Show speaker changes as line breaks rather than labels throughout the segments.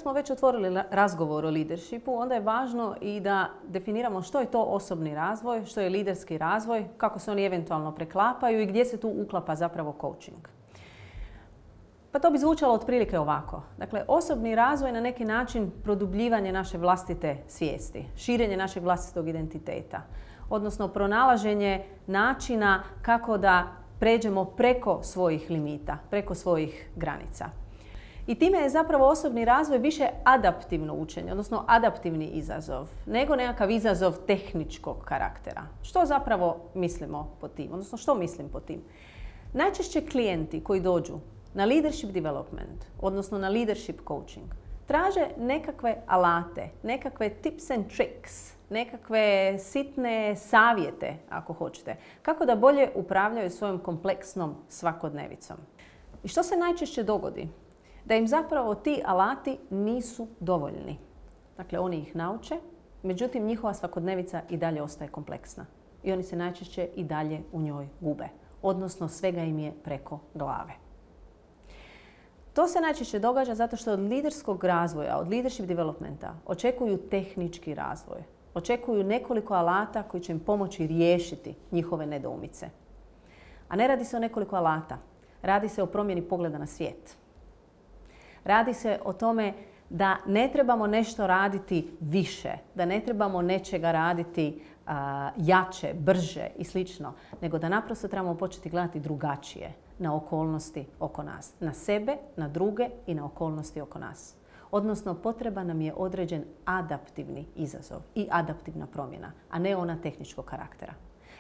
smo već otvorili razgovor o leadershipu, onda je važno i da definiramo što je to osobni razvoj, što je liderski razvoj, kako se oni eventualno preklapaju i gdje se tu uklapa zapravo coaching. Pa to bi zvučalo otprilike ovako. Dakle, osobni razvoj na neki način produbljivanje naše vlastite svijesti, širenje našeg vlastitog identiteta, odnosno pronalaženje načina kako da pređemo preko svojih limita, preko svojih granica. I time je zapravo osobni razvoj više adaptivno učenje, odnosno adaptivni izazov, nego nekakav izazov tehničkog karaktera. Što zapravo mislimo pod tim, odnosno što mislim pod tim? Najčešće klijenti koji dođu na leadership development, odnosno na leadership coaching, traže nekakve alate, nekakve tips and tricks, nekakve sitne savjete, ako hoćete, kako da bolje upravljaju svojom kompleksnom svakodnevicom. I što se najčešće dogodi? Da im zapravo ti alati nisu dovoljni. Dakle, oni ih nauče, međutim njihova svakodnevica i dalje ostaje kompleksna. I oni se najčešće i dalje u njoj gube, odnosno svega im je preko glave. To se najčešće događa zato što od liderskog razvoja, od leadership developmenta očekuju tehnički razvoj. Očekuju nekoliko alata koji će im pomoći riješiti njihove nedoumice. A ne radi se o nekoliko alata. Radi se o promjeni pogleda na svijet. Radi se o tome da ne trebamo nešto raditi više, da ne trebamo nečega raditi jače, brže i slično, nego da naprosto trebamo početi gledati drugačije na okolnosti oko nas. Na sebe, na druge i na okolnosti oko nas. Odnosno, potreba nam je određen adaptivni izazov i adaptivna promjena, a ne ona tehničkog karaktera.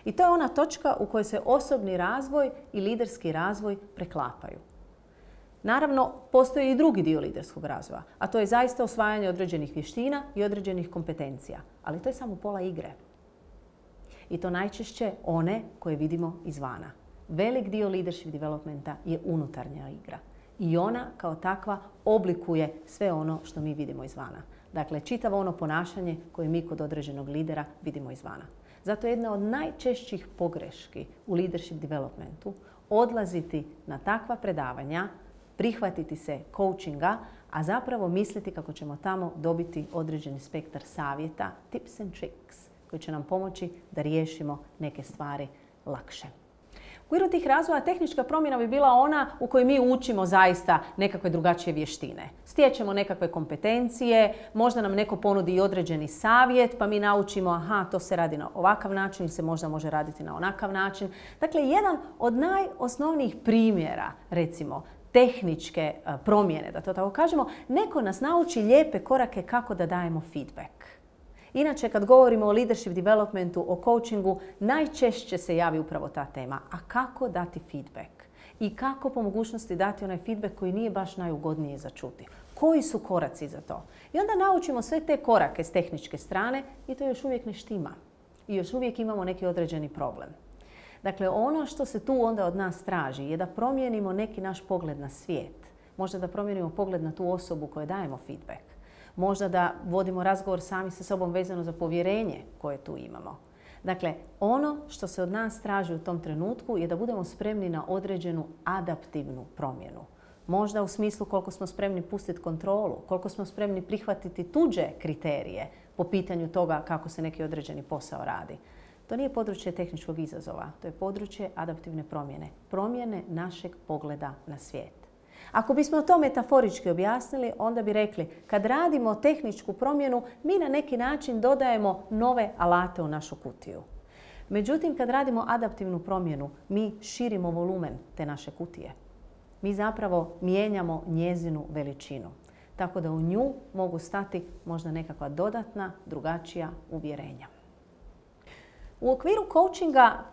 I to je ona točka u kojoj se osobni razvoj i liderski razvoj preklapaju. Naravno, postoji i drugi dio liderskog razvoja, a to je zaista osvajanje određenih vještina i određenih kompetencija. Ali to je samo pola igre. I to najčešće one koje vidimo izvana. Velik dio leadership developmenta je unutarnja igra. I ona kao takva oblikuje sve ono što mi vidimo izvana. Dakle, čitavo ono ponašanje koje mi kod određenog lidera vidimo izvana. Zato je jedna od najčešćih pogreški u leadership developmentu odlaziti na takva predavanja, prihvatiti se coachinga, a zapravo misliti kako ćemo tamo dobiti određeni spektar savjeta, tips and tricks, koji će nam pomoći da riješimo neke stvari lakše. U okviru tih razvoja tehnička promjena bi bila ona u kojoj mi učimo zaista nekakve drugačije vještine. Stječemo nekakve kompetencije, možda nam neko ponudi i određeni savjet, pa mi naučimo aha, to se radi na ovakav način ili se možda može raditi na onakav način. Dakle, jedan od najosnovnijih primjera, recimo, tehničke promjene, da to tako kažemo, neko nas nauči lijepe korake kako da dajemo feedback. Inače, kad govorimo o leadership developmentu, o coachingu, najčešće se javi upravo ta tema. A kako dati feedback? I kako po mogućnosti dati onaj feedback koji nije baš najugodnije za čuti? Koji su koraci za to? I onda naučimo sve te korake s tehničke strane i to još uvijek ne štima. I još uvijek imamo neki određeni problem. Dakle, ono što se tu onda od nas traži je da promijenimo neki naš pogled na svijet. Možda da promijenimo pogled na tu osobu kojoj dajemo feedback. Možda da vodimo razgovor sami sa sobom vezano za povjerenje koje tu imamo. Dakle, ono što se od nas traži u tom trenutku je da budemo spremni na određenu adaptivnu promjenu. Možda u smislu koliko smo spremni pustiti kontrolu, koliko smo spremni prihvatiti tuđe kriterije po pitanju toga kako se neki određeni posao radi. To nije područje tehničkog izazova, to je područje adaptivne promjene. Promjene našeg pogleda na svijet. Ako bismo to metaforički objasnili, onda bi rekli kad radimo tehničku promjenu, mi na neki način dodajemo nove alate u našu kutiju. Međutim, kad radimo adaptivnu promjenu, mi širimo volumen te naše kutije. Mi zapravo mijenjamo njezinu veličinu. Tako da u nju mogu stati možda nekakva dodatna, drugačija uvjerenja. U okviru coachinga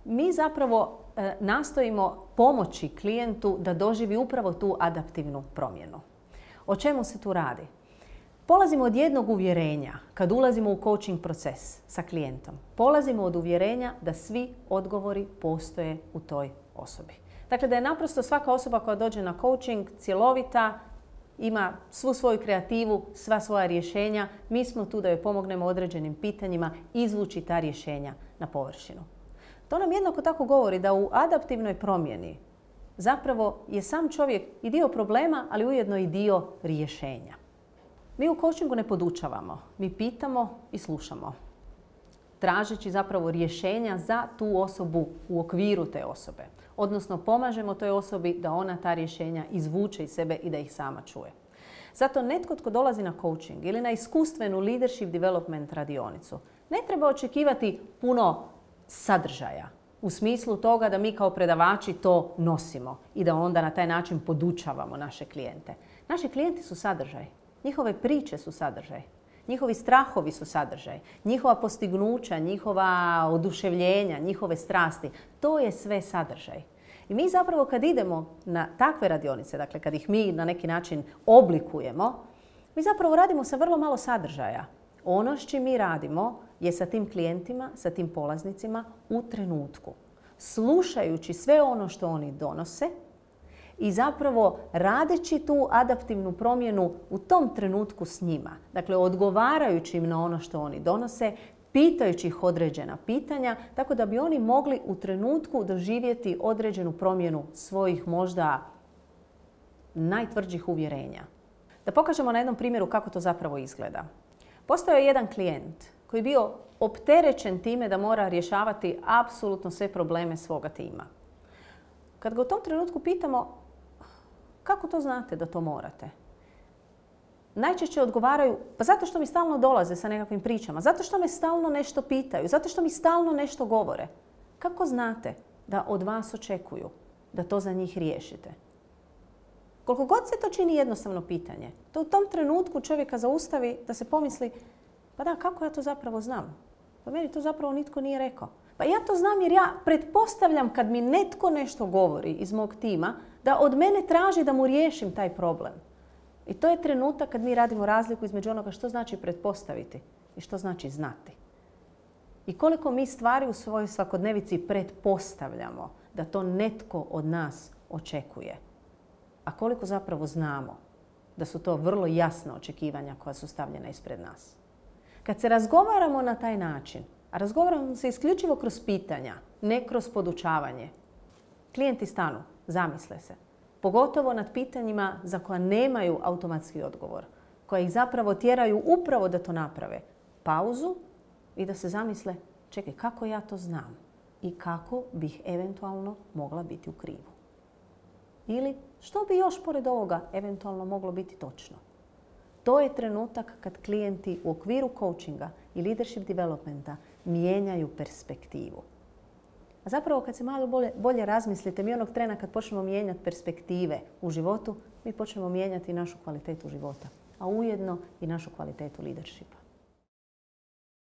mi zapravo nastojimo pomoći klijentu da doživi upravo tu adaptivnu promjenu. O čemu se tu radi? Polazimo od jednog uvjerenja kad ulazimo u coaching proces sa klijentom. Polazimo od uvjerenja da svi odgovori postoje u toj osobi. Dakle, da je naprosto svaka osoba koja dođe na coaching cjelovita, ima svu svoju kreativu, sva svoja rješenja. Mi smo tu da joj pomognemo određenim pitanjima izvući ta rješenja na površinu. To nam jednako tako govori da u adaptivnoj promjeni zapravo je sam čovjek i dio problema, ali ujedno i dio rješenja. Mi u coachingu ne podučavamo, mi pitamo i slušamo, tražeći zapravo rješenja za tu osobu u okviru te osobe. Odnosno pomažemo toj osobi da ona ta rješenja izvuče iz sebe i da ih sama čuje. Zato netko tko dolazi na coaching ili na iskustvenu leadership development radionicu ne treba očekivati puno sadržaja u smislu toga da mi kao predavači to nosimo i da onda na taj način podučavamo naše klijente. Naši klijenti su sadržaj, njihove priče su sadržaj, njihovi strahovi su sadržaj, njihova postignuća, njihova oduševljenja, njihove strasti, to je sve sadržaj. I mi zapravo kad idemo na takve radionice, dakle kad ih mi na neki način oblikujemo, mi zapravo radimo sa vrlo malo sadržaja. Ono s čim mi radimo je sa tim klijentima, sa tim polaznicima u trenutku. Slušajući sve ono što oni donose i zapravo radeći tu adaptivnu promjenu u tom trenutku s njima. Dakle, odgovarajući im na ono što oni donose, pitajući ih određena pitanja, tako da bi oni mogli u trenutku doživjeti određenu promjenu svojih možda najtvrđih uvjerenja. Da pokažemo na jednom primjeru kako to zapravo izgleda. Postojao je jedan klijent koji je bio opterećen time da mora rješavati apsolutno sve probleme svoga tima. Kad ga u tom trenutku pitamo kako to znate da to morate, najčešće odgovaraju pa zato što mi stalno dolaze sa nekakvim pričama, zato što me stalno nešto pitaju, zato što mi stalno nešto govore. Kako znate da od vas očekuju da to za njih riješite? Koliko god se to čini jednostavno pitanje, to u tom trenutku čovjeka zaustavi da se pomisli pa da, kako ja to zapravo znam? Pa meni to zapravo nitko nije rekao. Pa ja to znam jer ja pretpostavljam kad mi netko nešto govori iz mog tima da od mene traži da mu riješim taj problem. I to je trenutak kad mi radimo razliku između onoga što znači pretpostaviti i što znači znati. I koliko mi stvari u svojoj svakodnevici pretpostavljamo da to netko od nas očekuje. A koliko zapravo znamo da su to vrlo jasna očekivanja koja su stavljena ispred nas. Kad se razgovaramo na taj način, a razgovaramo se isključivo kroz pitanja, ne kroz podučavanje, klijenti stanu, zamisle se. Pogotovo nad pitanjima za koja nemaju automatski odgovor, koja ih zapravo tjeraju upravo da to naprave. Pauzu i da se zamisle, čekaj, kako ja to znam i kako bih eventualno mogla biti u krivu. Ili što bi još pored ovoga eventualno moglo biti točno. To je trenutak kad klijenti u okviru coachinga i leadership developmenta mijenjaju perspektivu. A zapravo kad se malo bolje razmislite, mi onog trena kad počnemo mijenjati perspektive u životu, mi počnemo mijenjati našu kvalitetu života, a ujedno i našu kvalitetu leadershipa.